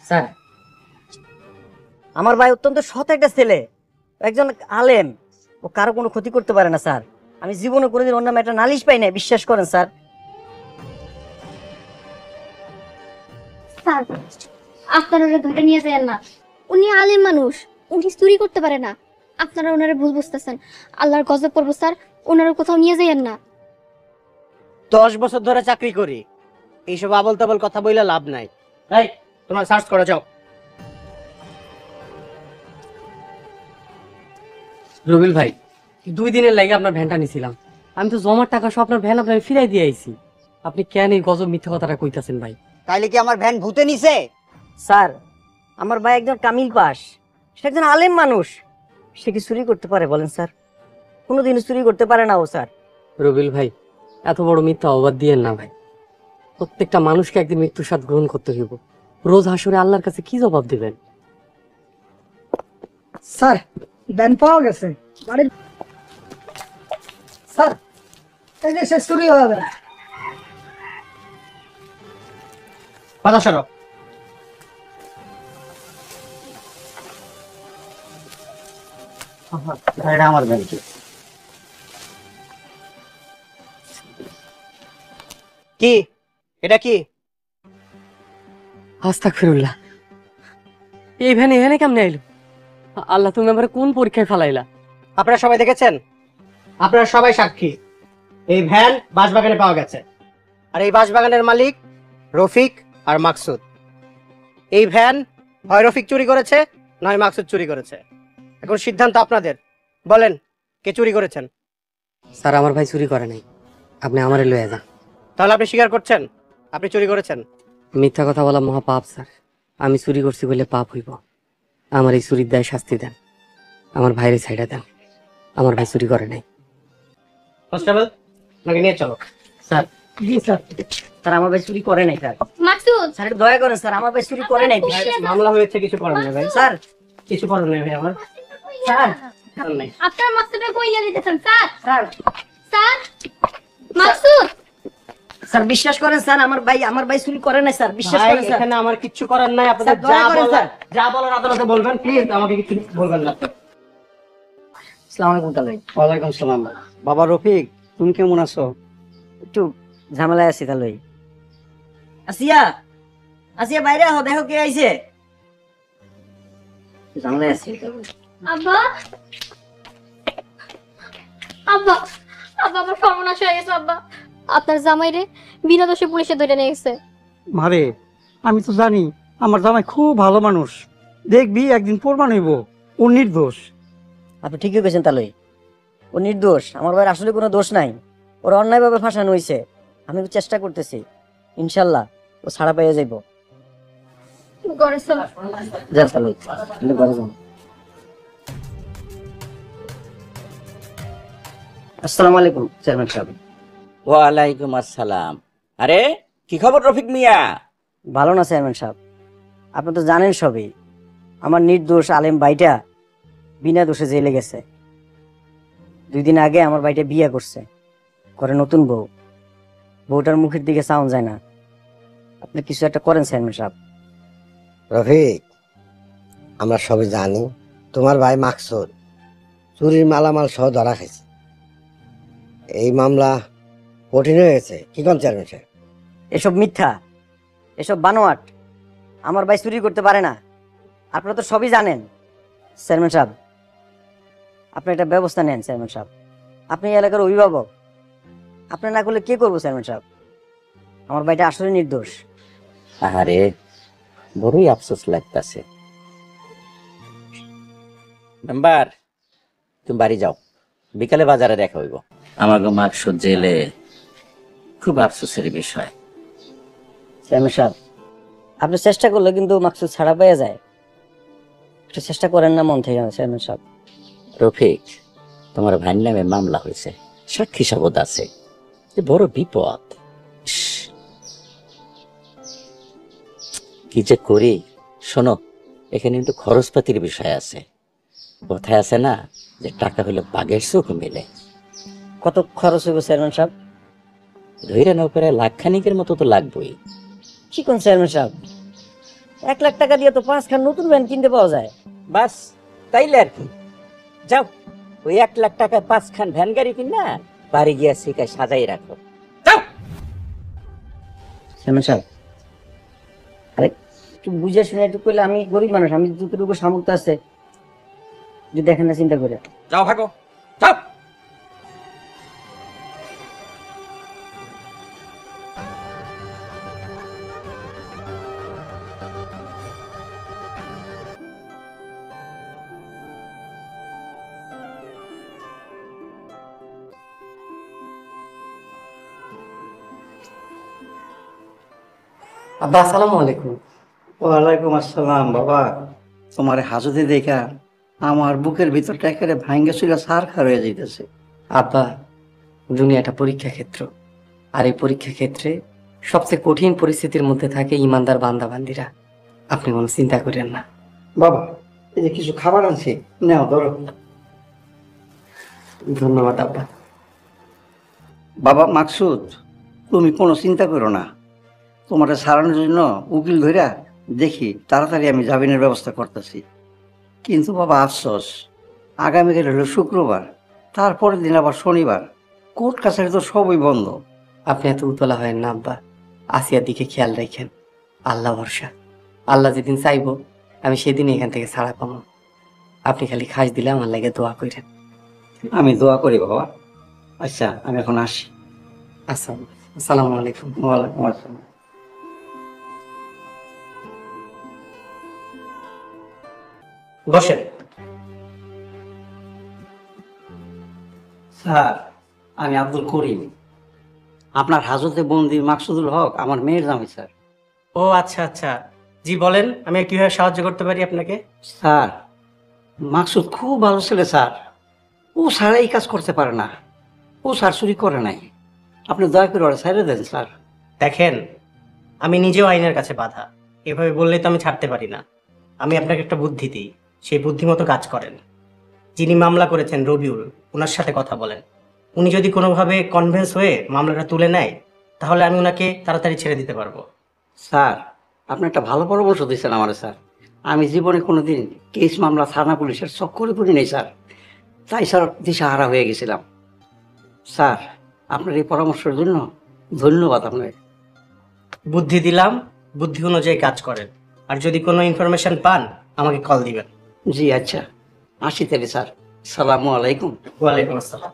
Sir, আমার ভাই অত্যন্ত সৎ একটা ছেলে, একজন আলেম। ও কারো কোনো ক্ষতি করতে পারে না স্যার। আমি জীবনে কোনোদিন ওর নামে একটা নালিশ পাই না, বিশ্বাস করেন স্যার। স্যার, আপনারা ওরা ধরে নিয়ে যান না। উনি আলেম মানুষ, উনি চুরি করতে পারে না। আপনারা ওনারা ভুল বুঝতেছেন। আল্লাহর গজব পড়বো স্যার, ওনারা কোথাও নিয়ে যাইয়েন না। 10 বছর ধরে চাকরি করি, এইসব আবল তাবল কথা বইলে লাভ নাই। এই তোমরা সার্চ করে যাও। রবিল ভাই, 2 দিনের লাগে আপনার ভ্যানটা নিছিলাম। আমি তো জমার টাকা সব আপনার ভ্যান আপনার ফিরাই দিয়ে আইছি। আপনি কেন এই গজব মিথ্যা কথাটা কইতাছেন ভাই? তাইলে কি আমার ভ্যান ভূতে নিছে? স্যার, আমার ভাই একজন কামিল পাস, সে একজন আলেম মানুষ। সে কি চুরি করতে পারে বলেন স্যার? কোনোদিনও চুরি করতে পারে না ও স্যার। রবিল ভাই, এত বড় মিথ্যা অবাদ দিয়েন না ভাই। প্রত্যেকটা মানুষকে একদিন মৃত্যুর স্বাদ গ্রহণ করতে হইব। রোজ হাসরে আল্লাহর কাছে কি জবাব দিবেন? স্যার, ভ্যান পাওয়া গেছে বাড়ির। স্যার, এই যে সে চুরি হয়ে গেল। কথা শোনো, এটা আমার ভ্যান। কি এটা কি? আস্তাগফিরুল্লাহ, এই ভ্যান এখানে কেমনে আইলো? আল্লাহ, তুমি আমার কোন পরীক্ষায় ফালাইলা? আপনারা সবাই দেখেছেন, আপনারা সবাই সাক্ষী। এই ভ্যান বাঁশবাগানে পাওয়া গেছে, আর এই বাঁশবাগানের মালিক রফিক আর মাকসুদ। এই ভ্যান হয় রফিক চুরি করেছে, নয় মাকসুদ চুরি করেছে। এখন সিদ্ধান্ত আপনাদের, বলেন কে চুরি করেছেন? স্যার, আমার ভাই চুরি করে নাই, আপনি আমারে লয়ে যান। তাহলে আপনি স্বীকার করছেন আপনি চুরি করেছেন? মিথ্যা কথা বলা মহা পাপ স্যার। আমি চুরি করছি বলে পাপ হইব? আমার এই চুরির দায় শাস্তি দেন, আমার ভাইয়ের ছাইড়া দেন। আমার ভাই চুরি করে নাই। কনস্টেবল, আপনাকে নিয়ে চলো। স্যার, জি স্যার। স্যার আমার ভাই চুরি করে নাই স্যার। মাকসুদ, স্যার একটু দয়া করেন স্যার, আমার ভাই চুরি করে নাই। মামলা হয়েছে, কিছু করার নেই ভাই, স্যার, কিছু করার নেই ভাই, আমার স্যার, করার নেই। আপনার মাকসুদটা কই নিয়ে দিতেছেন sir? Sir, sir, Maksud, sir বিশ্বাস করেন স্যার, আমার ভাই চুরি করে নাই স্যার, বিশ্বাস ভাই, করেন স্যার। এখানে আমার কিচ্ছু করার নাই। আপনাদের স্যার, দয়া করেন স্যার। যা বলার আদালতে বলবেন, প্লিজ আমাকে কিছু বলবেন না। আসসালামু আলাইকুম তালুই। ওয়ালাইকুম সালাম। বাবা রফিক, তুমি কেমন আছো? একটু ঝামেলায় আছি তালুই। আসিয়া, আসিয়া বাইরে আহ, দেখো কে আইছে। ঝামেলায় আছি। আব্বা, আব্বা, আব্বা, আমার সর্বনাশ হয়ে গেছে আব্বা। আপনার জামাইরে বিনা দোষে পুলিশে ধরে নিয়ে গেছে। মারে, আমি তো জানি আমার জামাই খুব ভালো মানুষ। দেখবি একদিন প্রমাণ হইব ও নির্দোষ। আপনি ঠিকই কইছেন তালুই, ও নির্দোষ। আমার ভাইয়ের আসলে কোনো দোষ নাই, ওর অন্যায়ভাবে ফাঁসানো হয়েছে। আমি চেষ্টা করতেছি, ইনশাল্লাহ ও ছাড়া পেয়ে যাইব। ঘরে চলো। যা তালুই, তুমি ঘরে যাও। আসসালামু আলাইকুম চেয়ারম্যান সাহেব। ওয়ালাইকুম আসসালাম। আরে কি খবর রফিক মিয়া? ভালো না চেয়ারম্যান সাহেব, আপনি তো জানেন সবই। আমার নির্দোষ আলেম ভাইটা বিনা দোষে জেলে গেছে। 2 দিন আগে আমার ভাইটা বিয়ে করছে, করে নতুন বউ। বউটার মুখের দিকে চাউন যায় না। আপনি কিছু একটা করেন চেয়ারম্যান সাহেব। রফিক, আমরা সবাই জানি তোমার ভাই মাকসুদ চুরির মালামাল সহ ধরা খাইছে। এই মামলা কঠিন হয়ে গেছে, কি কোন চেয়ারম্যান সাহেব? এসব মিথ্যা, এসব বানোয়াট। আমার ভাই চুরি করতে পারে না, আপনারা তো সবই জানেন। চেয়ারম্যান সাহেব, আপনি একটা ব্যবস্থা নেন চেয়ারম্যান সাহেব। আপনি এই এলাকার অভিভাবক, আপনি না করলে কে করবো চেয়ারম্যান সাহেব? আমার ভাইটা আসলে নির্দোষ। আরে বড়ই আফসোস লাগতাছে। মেম্বার, তুমি বাড়ি যাও, বিকালে বাজারে দেখা হইব। আমাকে মাকসুদ জেলে, খুব আফসোসের বিষয়। চেয়ারম্যান সাহেব, আপনি চেষ্টা করলে কিন্তু মাকসুদ ছাড়া পেয়ে যায়। একটু চেষ্টা করেন না মন থেকে চেয়ারম্যান সাহেব। রফিক, তোমার ভাইয়ের নামে মামলা হয়েছে, সাক্ষী সাবদ আছে, এ বড় বিপদ। ইস, কি যে করি। শোনো, এখানে কিন্তু খরচপাতির বিষয় আছে। কথায় আছে না যে টাকা হইলে বাঘের চোখ মেলে। কত খরচ হইব চেয়ারম্যান সাহেব? ধৈর্য নাও, প্রায় লাখখানিকের মতো তো লাগবেই। কি কোন চেয়ারম্যান সাহেব? 1 লাখ টাকা দিয়ে তো 5 খান নতুন ভ্যান কিনতে পাওয়া যায়। বাস তাইলে আর কি, যাও ওই 1 লাখ টাকায় 5 খান ভ্যান গাড়ি কিনা বাড়ি গিয়া শিখায় সাজাই রাখো। চেয়ারম্যান সাহেব, আরে একটু বুঝে শুনে একটু কইলে, আমি গরিব মানুষ, আমি যতটুকু সামর্থ্য আছে যদি দেখেন না চিন্তা করে। যাও ভাগো, যাও। আব্বা আসসালামু আলাইকুম। ওয়ালাইকুম আসসালাম। বাবা, তোমার হাজতে দেখা আমার বুকের ভিতরটা একেবারে ভাঙ্গে ছিল, সার খার হয়ে যাইতেছে। আব্বা, দুনিয়াটা পরীক্ষা ক্ষেত্র, আর এই পরীক্ষা ক্ষেত্রে সবচেয়ে কঠিন পরিস্থিতির মধ্যে থাকে ইমানদার বান্দা বান্দিরা। আপনি কোনো চিন্তা করেন না। বাবা, এই যে কিছু খাবার আনছি, নাও ধরো। ধন্যবাদ আব্বা। বাবা মাকসুদ, তুমি কোনো চিন্তা করো না, তোমার সারানোর জন্য উকিল ধইরা দেখি তাড়াতাড়ি আমি জামিনের ব্যবস্থা করতেছি। কিন্তু বাবা আফসোস, আগামীকাল হলো শুক্রবার, তারপরের দিন আবার শনিবার, কোর্ট কাছারি তো সবই বন্ধ। আপনি এত উতলা হয়েন না আব্বা, আসিয়ার দিকে খেয়াল রাখেন। আল্লাহ ভরসা, আল্লাহ যেদিন চাইব আমি সেদিন এখান থেকে ছাড়া পাবো। আপনি খালি খাস দিলে আমার লাগে দোয়া করেন। আমি দোয়া করি বাবা। আচ্ছা, আমি এখন আসি। আচ্ছা, আসসালামু আলাইকুম। ওয়ালাইকুম আসসালাম। বসেন। স্যার, আমি আব্দুল করিম, আপনার হাজতে বন্দি মাকসুদুল হক আমার মেয়ের জামাই স্যার। ও আচ্ছা আচ্ছা, জি বলেন, আমি কিভাবে সাহায্য করতে পারি আপনাকে? স্যার, মাকসুদ খুব ভালো ছেলে স্যার, ও স্যার এই কাজ করতে পারে না, ও স্যার চুরি করে নাই, আপনি দয়া করে ওরা ছেড়ে দেন স্যার। দেখেন, আমি নিজেও আইনের কাছে বাধা, এভাবে বললে তো আমি ছাড়তে পারি না। আমি আপনাকে একটা বুদ্ধি দিই, সেই বুদ্ধিমতো কাজ করেন। যিনি মামলা করেছেন রবিউল, ওনার সাথে কথা বলেন। উনি যদি কোনোভাবে কনভিন্স হয়ে মামলাটা তুলে নেয়, তাহলে আমি ওনাকে তাড়াতাড়ি ছেড়ে দিতে পারবো। স্যার, আপনি একটা ভালো পরামর্শ দিচ্ছেন আমার স্যার। আমি জীবনে কোনোদিন কেস মামলা থানা পুলিশের চক্করে পড়ি নেই স্যার, তাই স্যার দিশাহারা হয়ে গেছিলাম। স্যার, আপনার এই পরামর্শের জন্য ধন্যবাদ আপনাকে। বুদ্ধি দিলাম, বুদ্ধি অনুযায়ী কাজ করেন। আর যদি কোনো ইনফরমেশন পান আমাকে কল দিবেন। জি আচ্ছা, আসি তাহলে স্যার। সালামু আলাইকুম। ওয়ালাইকুম আসসালাম।